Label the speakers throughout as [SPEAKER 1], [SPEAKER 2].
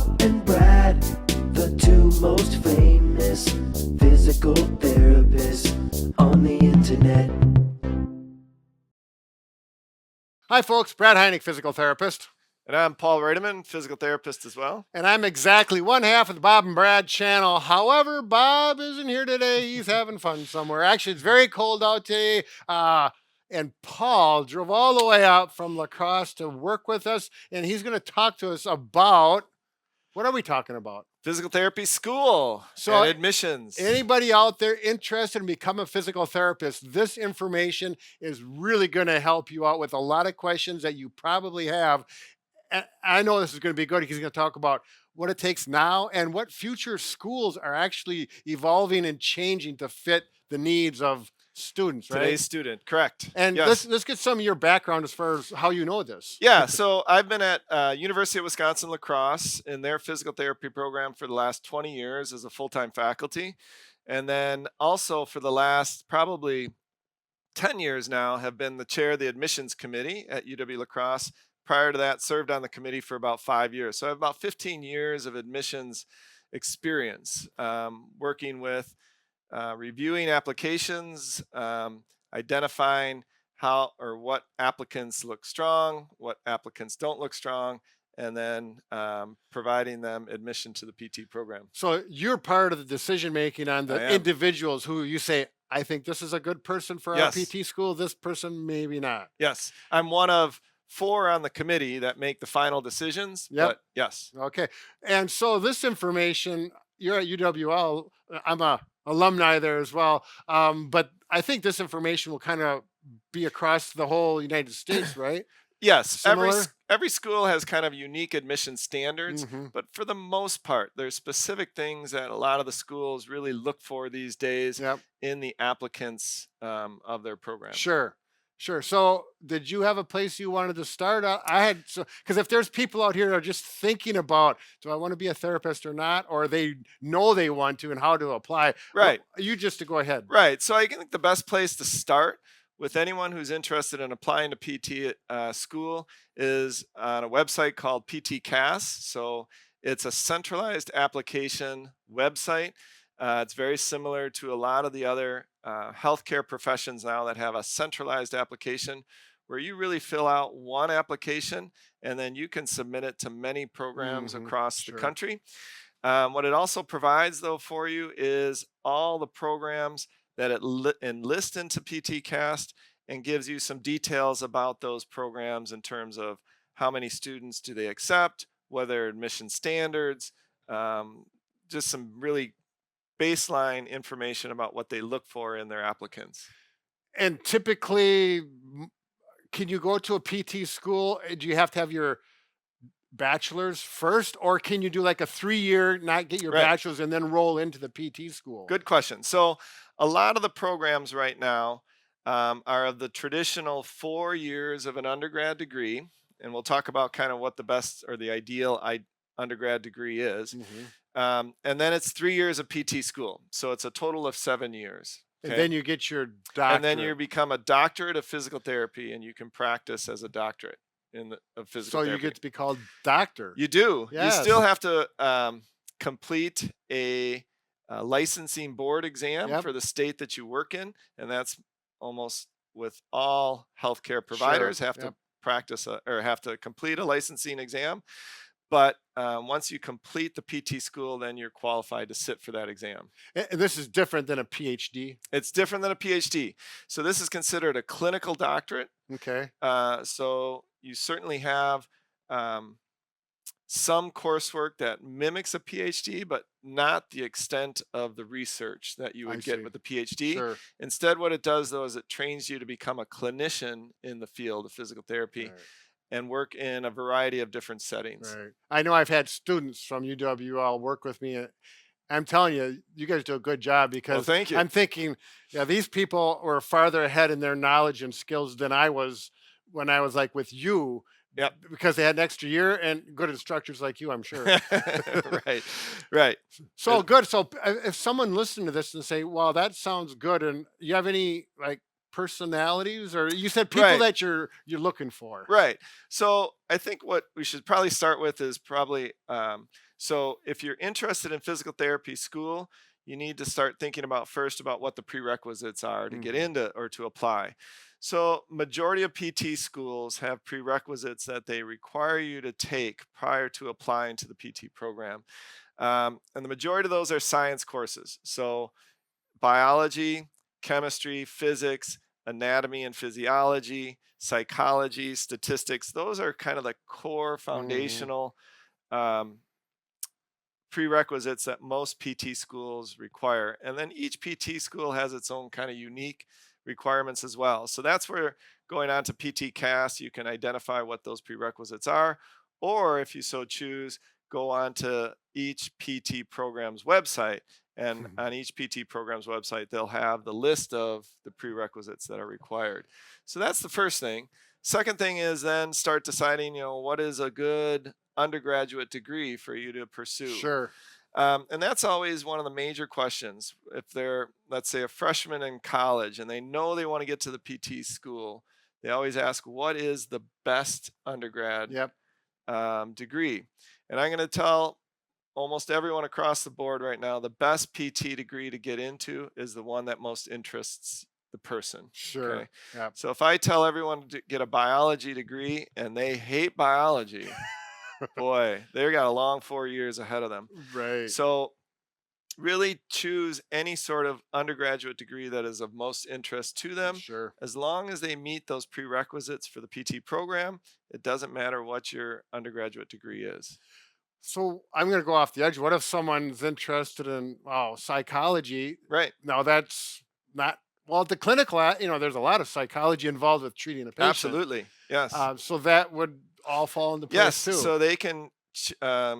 [SPEAKER 1] Bob and Brad, the two most famous physical therapists on the internet.
[SPEAKER 2] Hi, folks. Brad Heineck, physical therapist.
[SPEAKER 3] And I'm Paul Reiteman, physical therapist as well.
[SPEAKER 2] And I'm exactly one half of the Bob and Brad channel. However, Bob isn't here today. He's having fun somewhere. Actually, it's very cold out today. And Paul drove all the way up from La Crosse to work with us. And he's going to talk to us about, what are we talking about?
[SPEAKER 3] Physical therapy school and admissions.
[SPEAKER 2] Anybody out there interested in becoming a physical therapist, this information is really going to help you out with a lot of questions that you probably have. And I know this is going to be good because he's going to talk about what it takes now and what future schools are actually evolving and changing to fit the needs of students, right?
[SPEAKER 3] Today's student, correct.
[SPEAKER 2] And
[SPEAKER 3] yes.
[SPEAKER 2] let's get some of your background as far as how you know this.
[SPEAKER 3] Yeah, so I've been at University of Wisconsin La Crosse in their physical therapy program for the last 20 years as a full-time faculty. And then also for the last probably 10 years now have been the chair of the admissions committee at UW La Crosse. Prior to that, served on the committee for about 5 years. So I have about 15 years of admissions experience working with reviewing applications, identifying how or what applicants look strong, what applicants don't look strong, and then providing them admission to the PT program.
[SPEAKER 2] So you're part of the decision making on the individuals who you say, I think this is a good person for our PT school, this person maybe not.
[SPEAKER 3] Yes, I'm one of 4 on the committee that make the final decisions.
[SPEAKER 2] Yep.
[SPEAKER 3] But yes.
[SPEAKER 2] Okay. And so this information, you're at UWL. I'm a alumni there as well. But I think this information will kind of be across the whole United States, right?
[SPEAKER 3] Yes. Every school has kind of unique admission standards, but for the most part, there's specific things that a lot of the schools really look for these days in the applicants of their program.
[SPEAKER 2] Sure. So did you have a place you wanted to start? Because if there's people out here that are just thinking about, do I want to be a therapist or not? Or they know they want to and how to apply.
[SPEAKER 3] Right.
[SPEAKER 2] Well, you just to go ahead.
[SPEAKER 3] Right. So I think the best place to start with anyone who's interested in applying to PT school is on a website called PTCAS. So it's a centralized application website. It's very similar to a lot of the other healthcare professions now that have a centralized application where you really fill out one application and then you can submit it to many programs across the country. What it also provides, though, for you is all the programs that it enlists into PTCast and gives you some details about those programs in terms of how many students do they accept, what are admission standards, just some really baseline information about what they look for in their applicants.
[SPEAKER 2] And typically, can you go to a PT school? Do you have to have your bachelor's first, or can you do like a 3-year, not get your bachelor's and then roll into the PT school?
[SPEAKER 3] Good question. So a lot of the programs right now are of the traditional 4 years of an undergrad degree. And we'll talk about kind of what the best or the ideal undergrad degree is. And then it's 3 years of PT school. So it's a total of 7 years.
[SPEAKER 2] Okay? And then you get your doctorate.
[SPEAKER 3] And then you become a doctorate of physical therapy and you can practice as a doctorate of physical therapy.
[SPEAKER 2] So you get to be called doctor.
[SPEAKER 3] You do.
[SPEAKER 2] Yes.
[SPEAKER 3] You still have to complete a licensing board exam for the state that you work in. And that's almost with all healthcare providers have to practice or have to complete a licensing exam. But once you complete the PT school, then you're qualified to sit for that exam.
[SPEAKER 2] And this is different than a PhD?
[SPEAKER 3] It's different than a PhD. So this is considered a clinical doctorate.
[SPEAKER 2] Okay.
[SPEAKER 3] So you certainly have some coursework that mimics a PhD, but not the extent of the research that you would get with the PhD.
[SPEAKER 2] Sure.
[SPEAKER 3] Instead, what it does, though, is it trains you to become a clinician in the field of physical therapy. And work in a variety of different settings.
[SPEAKER 2] Right. I know I've had students from UWL work with me. I'm telling you, you guys do a good job because
[SPEAKER 3] thank you.
[SPEAKER 2] I'm thinking, these people were farther ahead in their knowledge and skills than I was when I was like with you.
[SPEAKER 3] Yep.
[SPEAKER 2] Because they had an extra year and good instructors like you, I'm sure.
[SPEAKER 3] Right.
[SPEAKER 2] So good. So if someone listened to this and say, wow, that sounds good. And you have any like personalities, or you said people
[SPEAKER 3] Right.
[SPEAKER 2] that you're looking for?
[SPEAKER 3] Right. So I think what we should probably start with is probably so if you're interested in physical therapy school, you need to start thinking about first about what the prerequisites are to get
[SPEAKER 2] Mhm.
[SPEAKER 3] into or to apply. So majority of PT schools have prerequisites that they require you to take prior to applying to the PT program. And the majority of those are science courses. So biology, chemistry, physics, anatomy and physiology, psychology, statistics. Those are kind of the core
[SPEAKER 2] Mhm.
[SPEAKER 3] foundational um, prerequisites that most PT schools require. And then each PT school has its own kind of unique requirements as well. So that's where going on to PT CAS, you can identify what those prerequisites are. Or if you so choose, go on to each PT program's website. And on each PT program's website, they'll have the list of the prerequisites that are required. So that's the first thing. Second thing is then start deciding, what is a good undergraduate degree for you to pursue.
[SPEAKER 2] Sure.
[SPEAKER 3] And that's always one of the major questions. If they're, let's say, a freshman in college and they know they want to get to the PT school, they always ask, what is the best undergrad
[SPEAKER 2] Yep.
[SPEAKER 3] degree? And I'm going to tell almost everyone across the board right now the best PT degree to get into is the one that most interests the person. Okay.
[SPEAKER 2] Sure. Yep.
[SPEAKER 3] So if I tell everyone to get a biology degree and they hate biology, boy, they got a long 4 years ahead of them.
[SPEAKER 2] Right.
[SPEAKER 3] So really choose any sort of undergraduate degree that is of most interest to them.
[SPEAKER 2] Sure.
[SPEAKER 3] As long as they meet those prerequisites for the PT program, it doesn't matter what your undergraduate degree is.
[SPEAKER 2] So I'm going to go off the edge. What if someone's interested in psychology?
[SPEAKER 3] Right.
[SPEAKER 2] Now that's not well at the clinical. There's a lot of psychology involved with treating a patient.
[SPEAKER 3] Absolutely. Yes.
[SPEAKER 2] So that would all fall into
[SPEAKER 3] Yes.
[SPEAKER 2] place too.
[SPEAKER 3] So they can, I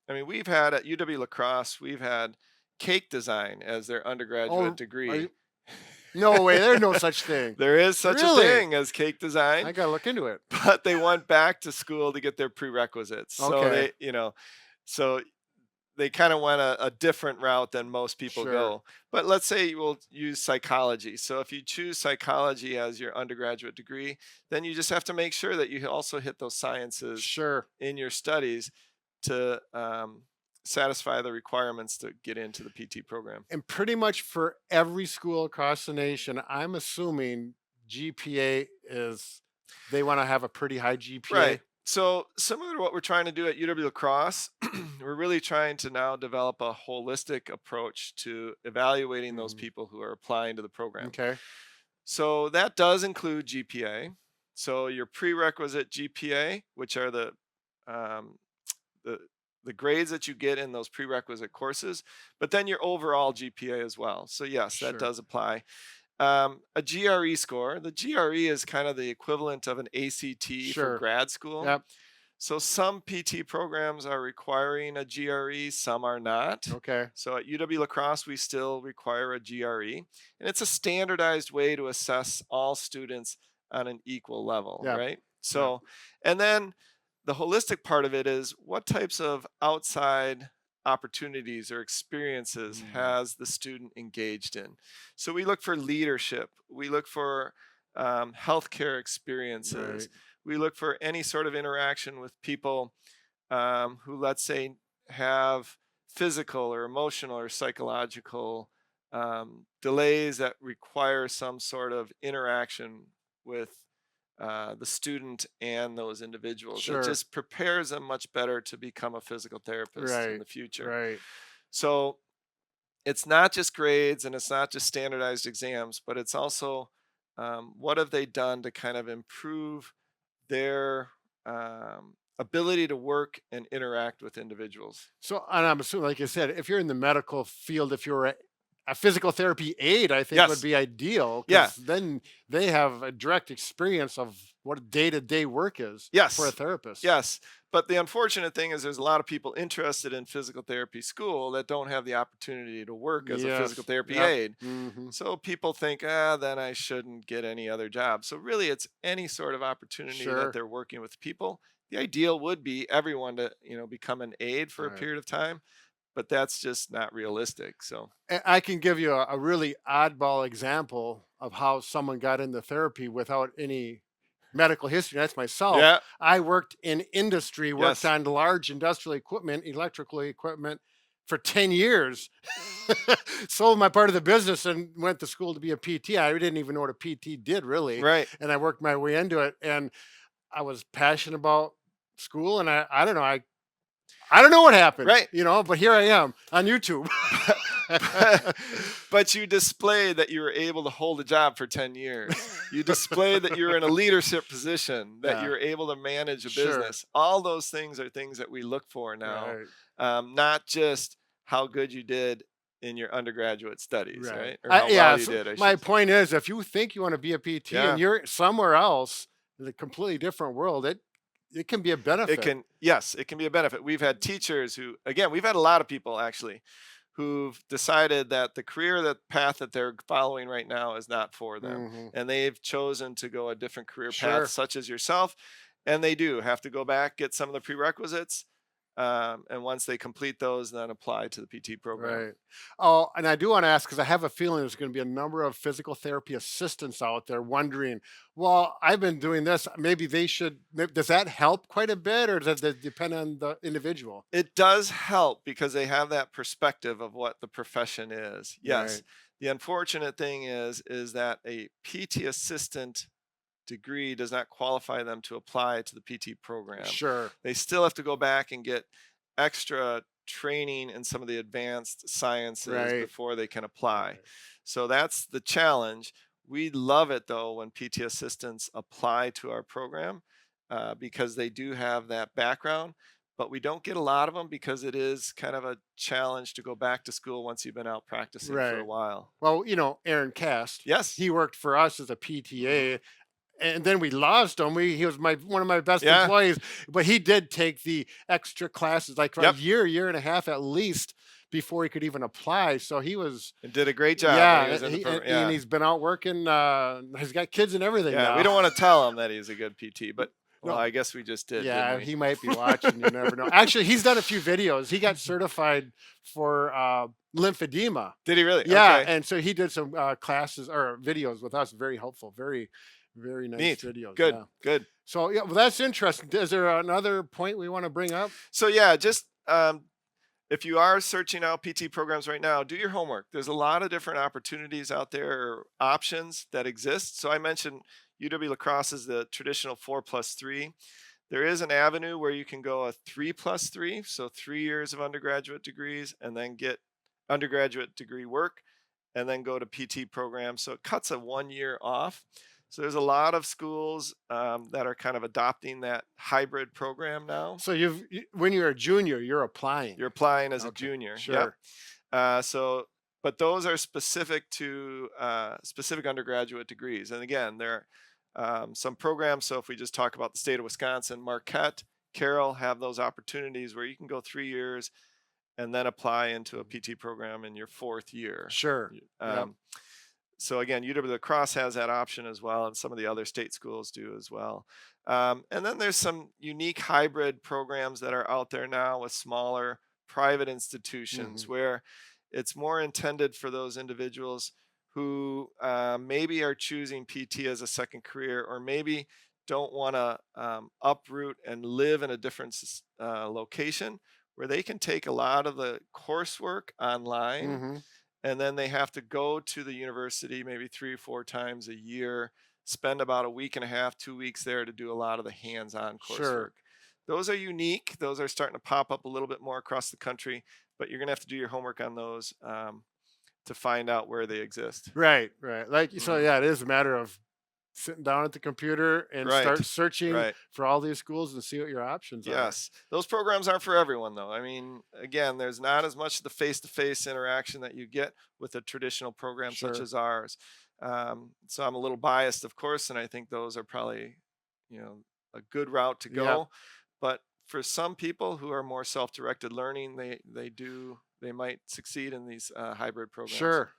[SPEAKER 3] mean, we've had at UW La Crosse, we've had cake design as their undergraduate
[SPEAKER 2] Oh, are
[SPEAKER 3] degree.
[SPEAKER 2] you, no way. There's no such thing.
[SPEAKER 3] There is such a
[SPEAKER 2] Really?
[SPEAKER 3] thing as cake design.
[SPEAKER 2] I got to look into it.
[SPEAKER 3] But they went back to school to get their prerequisites. So
[SPEAKER 2] Okay.
[SPEAKER 3] so they kind of went a different route than most people
[SPEAKER 2] Sure.
[SPEAKER 3] go. But let's say you will use psychology. So if you choose psychology as your undergraduate degree, then you just have to make sure that you also hit those sciences
[SPEAKER 2] Sure.
[SPEAKER 3] in your studies to satisfy the requirements to get into the PT program.
[SPEAKER 2] And pretty much for every school across the nation, I'm assuming GPA is they want to have a pretty high GPA.
[SPEAKER 3] Right. So similar to what we're trying to do at UW La Crosse, we're really trying to now develop a holistic approach to evaluating those
[SPEAKER 2] Mhm.
[SPEAKER 3] people who are applying to the program.
[SPEAKER 2] Okay.
[SPEAKER 3] So that does include GPA. So your prerequisite GPA, which are um, the the grades that you get in those prerequisite courses, but then your overall GPA as well. So yes, that
[SPEAKER 2] Sure.
[SPEAKER 3] does apply. A GRE score. The GRE is kind of the equivalent of an ACT for
[SPEAKER 2] Sure.
[SPEAKER 3] grad school.
[SPEAKER 2] Yep.
[SPEAKER 3] So some PT programs are requiring a GRE, some are not.
[SPEAKER 2] Okay.
[SPEAKER 3] So at UW La Crosse, we still require a GRE, and it's a standardized way to assess all students on an equal level,
[SPEAKER 2] Yeah.
[SPEAKER 3] right? So, and then the holistic part of it is what types of outside opportunities or experiences
[SPEAKER 2] Mm.
[SPEAKER 3] has the student engaged in. So we look for leadership, we look for healthcare experiences,
[SPEAKER 2] Right.
[SPEAKER 3] we look for any sort of interaction with people who, let's say, have physical or emotional or psychological delays that require some sort of interaction with the student and those individuals. It
[SPEAKER 2] Sure.
[SPEAKER 3] just prepares them much better to become a physical therapist in
[SPEAKER 2] Right.
[SPEAKER 3] the future.
[SPEAKER 2] Right.
[SPEAKER 3] So it's not just grades and it's not just standardized exams, but it's also what have they done to kind of improve their ability to work and interact with individuals.
[SPEAKER 2] So, and I'm assuming, like you said, if you're in the medical field, if you're a physical therapy aide, I think would
[SPEAKER 3] Yes.
[SPEAKER 2] be ideal.
[SPEAKER 3] Yeah.
[SPEAKER 2] Because then they have a direct experience of what day-to-day work is
[SPEAKER 3] Yes.
[SPEAKER 2] for a therapist.
[SPEAKER 3] Yes. But the unfortunate thing is there's a lot of people interested in physical therapy school that don't have the opportunity to work as a
[SPEAKER 2] Yes.
[SPEAKER 3] physical therapy
[SPEAKER 2] Yep.
[SPEAKER 3] aide.
[SPEAKER 2] Mhm.
[SPEAKER 3] So people think, then I shouldn't get any other job. So really it's any sort of opportunity
[SPEAKER 2] Sure.
[SPEAKER 3] that they're working with people. The ideal would be everyone to, become an aide for a
[SPEAKER 2] Right.
[SPEAKER 3] period of time. but that's just not realistic. So
[SPEAKER 2] I can give you a really oddball example of how someone got into therapy without any medical history. That's myself.
[SPEAKER 3] yeah,
[SPEAKER 2] I worked in industry, worked
[SPEAKER 3] yes,
[SPEAKER 2] on large industrial equipment, electrical equipment for 10 years. Sold my part of the business and went to school to be a PT. I didn't even know what a PT did really.
[SPEAKER 3] right.
[SPEAKER 2] And I worked my way into it. And I was passionate about school. And I don't know, I don't know what happened,
[SPEAKER 3] Right.
[SPEAKER 2] but here I am on YouTube.
[SPEAKER 3] But you displayed that you were able to hold a job for 10 years. You displayed that you're in a leadership position, that
[SPEAKER 2] Yeah.
[SPEAKER 3] you're able to manage a
[SPEAKER 2] Sure.
[SPEAKER 3] business. All those things are things that we look for now,
[SPEAKER 2] Right.
[SPEAKER 3] not just how good you did in your undergraduate studies, right? Or
[SPEAKER 2] I-
[SPEAKER 3] how
[SPEAKER 2] yeah.
[SPEAKER 3] well you
[SPEAKER 2] So
[SPEAKER 3] did, I
[SPEAKER 2] my
[SPEAKER 3] should say.
[SPEAKER 2] point is, if you think you want to be a PT
[SPEAKER 3] Yeah.
[SPEAKER 2] and you're somewhere else in a completely different world, it can be a benefit.
[SPEAKER 3] It can, yes, it can be a benefit. We've had teachers who, again, we've had a lot of people actually who've decided that the path that they're following right now is not for them.
[SPEAKER 2] Mhm.
[SPEAKER 3] And they've chosen to go a different career
[SPEAKER 2] Sure.
[SPEAKER 3] path, such as yourself. And they do have to go back, get some of the prerequisites. And once they complete those, then apply to the PT program.
[SPEAKER 2] Right. Oh, and I do want to ask because I have a feeling there's going to be a number of physical therapy assistants out there wondering, well, I've been doing this. Maybe they should. Does that help quite a bit, or does it depend on the individual?
[SPEAKER 3] It does help because they have that perspective of what the profession is. Yes.
[SPEAKER 2] Right.
[SPEAKER 3] The unfortunate thing is that a PT assistant degree does not qualify them to apply to the PT program.
[SPEAKER 2] Sure.
[SPEAKER 3] They still have to go back and get extra training in some of the advanced sciences
[SPEAKER 2] Right.
[SPEAKER 3] before they can apply.
[SPEAKER 2] Right.
[SPEAKER 3] So that's the challenge. We love it though when PT assistants apply to our program because they do have that background, but we don't get a lot of them because it is kind of a challenge to go back to school once you've been out practicing for a
[SPEAKER 2] Right.
[SPEAKER 3] while.
[SPEAKER 2] Well, Aaron Cast.
[SPEAKER 3] Yes.
[SPEAKER 2] He worked for us as a PTA. And then we lost him. He was one of my best
[SPEAKER 3] Yeah.
[SPEAKER 2] employees, but he did take the extra classes, like for
[SPEAKER 3] Yep.
[SPEAKER 2] a year and a half at least, before he could even apply. So he was,
[SPEAKER 3] And did a great job. when
[SPEAKER 2] yeah,
[SPEAKER 3] he was in the
[SPEAKER 2] and,
[SPEAKER 3] program.
[SPEAKER 2] and
[SPEAKER 3] Yeah.
[SPEAKER 2] he's been out working. He's got kids and everything
[SPEAKER 3] Yeah,
[SPEAKER 2] now.
[SPEAKER 3] we don't want to tell him that he's a good PT, but
[SPEAKER 2] No.
[SPEAKER 3] well, I guess we just did.
[SPEAKER 2] Yeah,
[SPEAKER 3] didn't we?
[SPEAKER 2] he might be watching. You never know. Actually, he's done a few videos. He got certified for lymphedema.
[SPEAKER 3] Did he really?
[SPEAKER 2] Yeah,
[SPEAKER 3] Okay.
[SPEAKER 2] and so he did some classes or videos with us. Very helpful. Very, very nice
[SPEAKER 3] Neat.
[SPEAKER 2] videos.
[SPEAKER 3] Good.
[SPEAKER 2] Yeah.
[SPEAKER 3] Good.
[SPEAKER 2] So yeah, well, that's interesting. Is there another point we want to bring up?
[SPEAKER 3] So yeah, just if you are searching out PT programs right now, do your homework. There's a lot of different opportunities out there, or options that exist. So I mentioned UW La Crosse is the traditional 4+3. There is an avenue where you can go a 3+3, so 3 years of undergraduate degrees, and then get undergraduate degree work, and then go to PT program. So it cuts a 1 year off. So there's a lot of schools that are kind of adopting that hybrid program now.
[SPEAKER 2] So when you're a junior, you're applying.
[SPEAKER 3] You're applying as a
[SPEAKER 2] Okay,
[SPEAKER 3] junior.
[SPEAKER 2] sure.
[SPEAKER 3] Yep. But those are specific to specific undergraduate degrees. And again, there are some programs. So if we just talk about the state of Wisconsin, Marquette, Carroll have those opportunities where you can go 3 years and then apply into a PT program in your 4th year.
[SPEAKER 2] Sure. Yep.
[SPEAKER 3] So again, UW La Crosse has that option as well, and some of the other state schools do as well. And then there's some unique hybrid programs that are out there now with smaller private institutions where it's more intended for those individuals who maybe are choosing PT as a second career, or maybe don't want to uproot and live in a different location, where they can take a lot of the coursework online.
[SPEAKER 2] Mm-hmm.
[SPEAKER 3] And then they have to go to the university maybe 3 or 4 times a year, spend about a week and a half, 2 weeks there to do a lot of the hands-on coursework.
[SPEAKER 2] Sure.
[SPEAKER 3] Those are unique. Those are starting to pop up a little bit more across the country, but you're going to have to do your homework on those to find out where they exist.
[SPEAKER 2] Right. So yeah, it is a matter of sitting down at the computer and
[SPEAKER 3] Right.
[SPEAKER 2] start searching
[SPEAKER 3] Right.
[SPEAKER 2] for all these schools and see what your options are.
[SPEAKER 3] Yes. Those programs aren't for everyone, though. I mean, again, there's not as much of the face-to-face interaction that you get with a traditional program such
[SPEAKER 2] Sure.
[SPEAKER 3] as ours. So I'm a little biased, of course, and I think those are probably, a good route to go.
[SPEAKER 2] Yeah.
[SPEAKER 3] But for some people who are more self-directed learning, they might succeed in these hybrid programs.
[SPEAKER 2] Sure.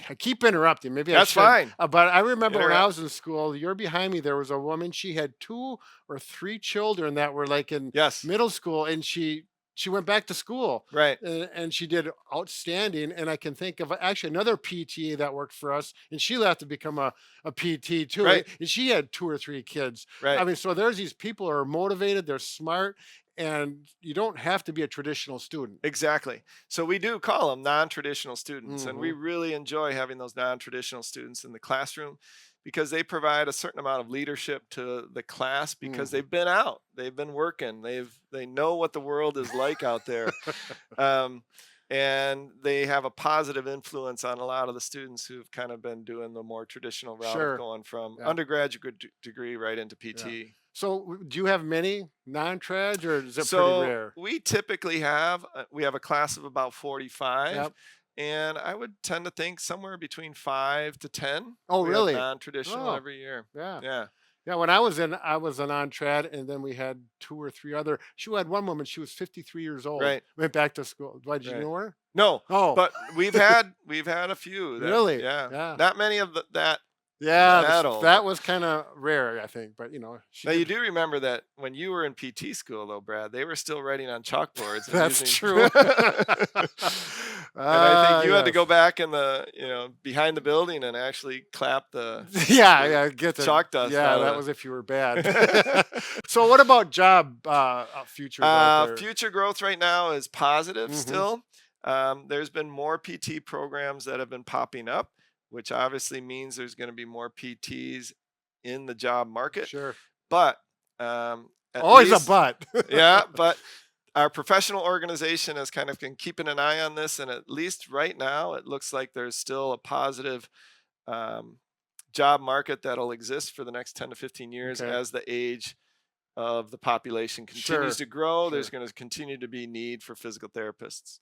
[SPEAKER 2] I keep interrupting. Maybe
[SPEAKER 3] That's
[SPEAKER 2] I should.
[SPEAKER 3] fine.
[SPEAKER 2] But I remember when I
[SPEAKER 3] Interrupt.
[SPEAKER 2] was in school, you're behind me. There was a woman. She had 2 or 3 children that were like in
[SPEAKER 3] Yes.
[SPEAKER 2] middle school, and she she went back to school.
[SPEAKER 3] Right.
[SPEAKER 2] And she did outstanding. And I can think of actually another PTA that worked for us, and she left to become a PT too.
[SPEAKER 3] Right.
[SPEAKER 2] And she had 2 or 3 kids.
[SPEAKER 3] Right.
[SPEAKER 2] I mean, so there's these people who are motivated, they're smart, and you don't have to be a traditional student.
[SPEAKER 3] Exactly. So we do call them non-traditional students, and we
[SPEAKER 2] Mhm.
[SPEAKER 3] really enjoy having those non-traditional students in the classroom because they provide a certain amount of leadership to the class because
[SPEAKER 2] Mhm.
[SPEAKER 3] they've been out, they've been working, they know what the world is like out there, um, and they have a positive influence on a lot of the students who've kind of been doing the more traditional route of
[SPEAKER 2] Sure.
[SPEAKER 3] going from
[SPEAKER 2] Yeah.
[SPEAKER 3] undergraduate degree right into
[SPEAKER 2] Yeah.
[SPEAKER 3] PT.
[SPEAKER 2] So do you have many non-trads, or is it pretty
[SPEAKER 3] So
[SPEAKER 2] rare?
[SPEAKER 3] we typically have we have a class of about 45,
[SPEAKER 2] Yep.
[SPEAKER 3] and I would tend to think somewhere between 5 to 10.
[SPEAKER 2] Oh,
[SPEAKER 3] We have
[SPEAKER 2] really?
[SPEAKER 3] non-traditional
[SPEAKER 2] Oh,
[SPEAKER 3] every year.
[SPEAKER 2] yeah.
[SPEAKER 3] Yeah.
[SPEAKER 2] Yeah, when I was in, I was an on-trad, and then we had 2 or 3 other. She had one woman, she was 53 years old,
[SPEAKER 3] Right.
[SPEAKER 2] went back to school. Why, did you
[SPEAKER 3] Right.
[SPEAKER 2] know her?
[SPEAKER 3] No,
[SPEAKER 2] Oh,
[SPEAKER 3] but we've had a few that,
[SPEAKER 2] really?
[SPEAKER 3] yeah,
[SPEAKER 2] Yeah.
[SPEAKER 3] not many of that
[SPEAKER 2] Yeah,
[SPEAKER 3] that old.
[SPEAKER 2] that
[SPEAKER 3] But
[SPEAKER 2] was kind of rare, I think. But she
[SPEAKER 3] now you
[SPEAKER 2] did.
[SPEAKER 3] do remember that when you were in PT school, though, Brad, they were still writing on chalkboards. And
[SPEAKER 2] That's
[SPEAKER 3] using...
[SPEAKER 2] true.
[SPEAKER 3] And I think you had to
[SPEAKER 2] Yes.
[SPEAKER 3] go back in the, behind the building and actually clap the
[SPEAKER 2] Yeah,
[SPEAKER 3] the
[SPEAKER 2] yeah, get the
[SPEAKER 3] chalk dust
[SPEAKER 2] yeah.
[SPEAKER 3] out of
[SPEAKER 2] That
[SPEAKER 3] the-
[SPEAKER 2] was if you were bad. So, what about job futures out there?
[SPEAKER 3] Future growth right now is positive
[SPEAKER 2] Mhm.
[SPEAKER 3] still. There's been more PT programs that have been popping up, which obviously means there's going to be more PTs in the job market.
[SPEAKER 2] Sure.
[SPEAKER 3] But at
[SPEAKER 2] Always
[SPEAKER 3] least,
[SPEAKER 2] a but.
[SPEAKER 3] yeah, but our professional organization has kind of been keeping an eye on this, and at least right now, it looks like there's still a positive job market that'll exist for the next 10 to 15 years
[SPEAKER 2] Okay.
[SPEAKER 3] as the age of the population continues
[SPEAKER 2] Sure.
[SPEAKER 3] to grow. There's
[SPEAKER 2] Sure.
[SPEAKER 3] going to continue to be need for physical therapists.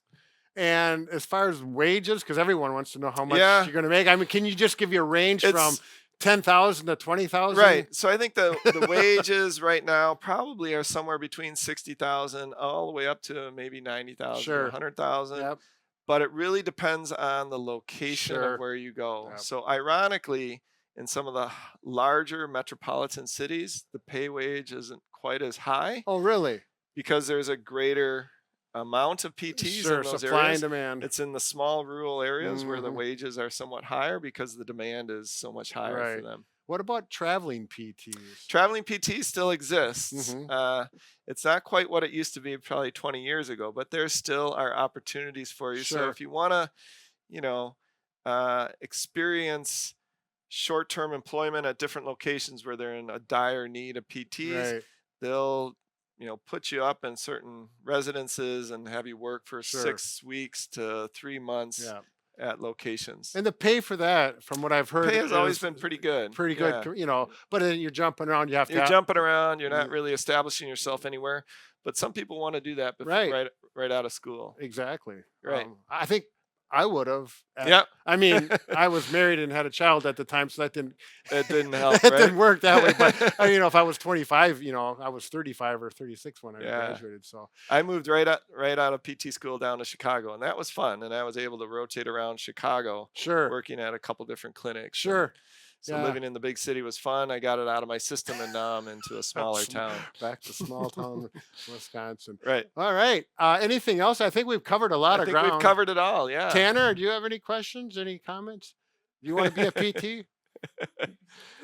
[SPEAKER 2] And as far as wages, because everyone wants to know how much
[SPEAKER 3] Yeah.
[SPEAKER 2] you're going to make. I mean, can you just give you a range from
[SPEAKER 3] It's
[SPEAKER 2] 10,000 to 20,000?
[SPEAKER 3] right. So I think the wages right now probably are somewhere between 60,000 all the way up to maybe 90,000
[SPEAKER 2] Sure.
[SPEAKER 3] or 100,000.
[SPEAKER 2] Yep.
[SPEAKER 3] But it really depends on the location
[SPEAKER 2] Sure.
[SPEAKER 3] of where you go.
[SPEAKER 2] Yep.
[SPEAKER 3] So ironically, in some of the larger metropolitan cities, the pay wage isn't quite as high
[SPEAKER 2] Oh, really?
[SPEAKER 3] because there's a greater amount of PTs
[SPEAKER 2] Sure.
[SPEAKER 3] in those
[SPEAKER 2] Supply
[SPEAKER 3] areas.
[SPEAKER 2] and demand.
[SPEAKER 3] It's in the small rural areas where the
[SPEAKER 2] Mhm.
[SPEAKER 3] wages are somewhat higher because the demand is so much higher for
[SPEAKER 2] Right.
[SPEAKER 3] them.
[SPEAKER 2] What about traveling PTs?
[SPEAKER 3] Traveling PT still exists.
[SPEAKER 2] Mhm.
[SPEAKER 3] It's not quite what it used to be probably 20 years ago, but there still are opportunities for you. So
[SPEAKER 2] Sure.
[SPEAKER 3] if you want to, experience short-term employment at different locations where they're in a dire need of PTs,
[SPEAKER 2] Right.
[SPEAKER 3] they'll put you up in certain residences and have you work for
[SPEAKER 2] Sure.
[SPEAKER 3] 6 weeks to 3 months
[SPEAKER 2] Yeah.
[SPEAKER 3] at locations.
[SPEAKER 2] And the pay for that, from what I've heard,
[SPEAKER 3] Pay has always
[SPEAKER 2] is
[SPEAKER 3] been pretty good.
[SPEAKER 2] pretty
[SPEAKER 3] Yeah.
[SPEAKER 2] good. But then you're jumping around. You have to.
[SPEAKER 3] You're jumping around. You're not
[SPEAKER 2] Mm.
[SPEAKER 3] really establishing yourself anywhere. But some people want to do that
[SPEAKER 2] Right.
[SPEAKER 3] right out of school.
[SPEAKER 2] Exactly.
[SPEAKER 3] Right.
[SPEAKER 2] I think I would have.
[SPEAKER 3] Yeah,
[SPEAKER 2] I mean, I was married and had a child at the time, so that didn't
[SPEAKER 3] it didn't help.
[SPEAKER 2] it
[SPEAKER 3] Right?
[SPEAKER 2] didn't work that way. But if I was 25, I was 35 or 36 when I
[SPEAKER 3] Yeah.
[SPEAKER 2] graduated. So
[SPEAKER 3] I moved right out of PT school down to Chicago, and that was fun. And I was able to rotate around Chicago,
[SPEAKER 2] sure,
[SPEAKER 3] working at a couple different clinics.
[SPEAKER 2] sure.
[SPEAKER 3] So
[SPEAKER 2] Yeah.
[SPEAKER 3] living in the big city was fun. I got it out of my system, and now I'm into a smaller
[SPEAKER 2] Sm-
[SPEAKER 3] town.
[SPEAKER 2] Back to small town Wisconsin.
[SPEAKER 3] Right.
[SPEAKER 2] All right. Anything else? I think we've covered a lot
[SPEAKER 3] I
[SPEAKER 2] of
[SPEAKER 3] think
[SPEAKER 2] ground.
[SPEAKER 3] we've covered it all. Yeah.
[SPEAKER 2] Tanner, do you have any questions? Any comments? Do you want to be a PT?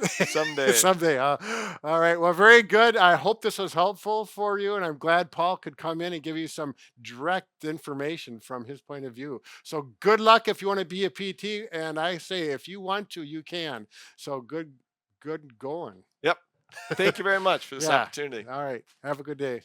[SPEAKER 3] Someday.
[SPEAKER 2] Someday. All right. Well, very good. I hope this was helpful for you, and I'm glad Paul could come in and give you some direct information from his point of view. So good luck if you want to be a PT, and I say if you want to, you can. So good going.
[SPEAKER 3] Yep. Thank you very much for this
[SPEAKER 2] Yeah.
[SPEAKER 3] opportunity.
[SPEAKER 2] All right. Have a good day.